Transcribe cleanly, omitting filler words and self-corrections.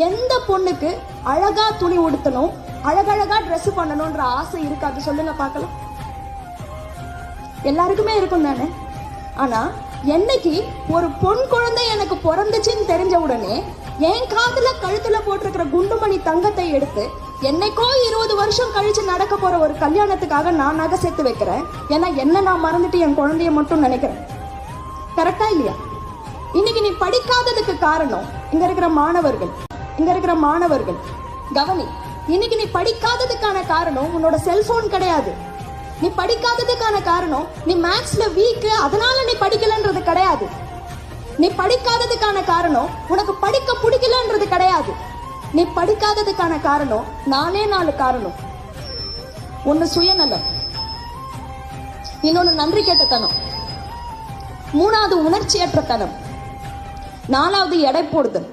எந்த பொண்ணுக்கு அழகா துணி உடுத்தணும், அழகழகா ட்ரெஸ் பண்ணணும்ன்ற ஆசை இருக்காது? சொல்லுங்க பார்க்கலாம். எல்லாருக்குமே இருக்கும் தானே. ஆனா என்னைக்கு ஒரு பொன் குழந்தை எனக்கு பிறந்துச்சுன்னு தெரிஞ்ச உடனே என் காதுல கழுத்துல போட்டிருக்கிற குண்டுமணி தங்கத்தை எடுத்து என்னைக்கோ 20 வருஷம் கழிச்சு நடக்க போற ஒரு கல்யாணத்துக்காக நான் நகை சேர்த்து வைக்கிறேன். ஏன்னா என்ன நான் மறந்துட்டு என் குழந்தைய மட்டும் நினைக்கிறேன். கரெக்டா இல்லையா? இன்னைக்கு நீ படிக்காததுக்கு காரணம் இங்க இருக்கிற மாணவர்கள் கவனி. இன்னைக்கு நீ படிக்காததுக்கான காரணம் உன்னோட செல்போன் கிடையாது. நீ படிக்காததுக்கான காரணம் நீ மேக்ஸ்ல வீக், அதனால நீ படிக்கலன்றது கிடையாது. நீ படிக்காததுக்கான காரணம் உனக்கு படிக்க பிடிக்கலன்றது கிடையாது. நீ படிக்காததுக்கான காரணம் 4 காரணம். ஒன்னு சுயநலம், இன்னொன்னு நன்றி கெட்டத்தனம், 3வது உணர்ச்சியற்ற தனம், 4வது எடை போடுதல்.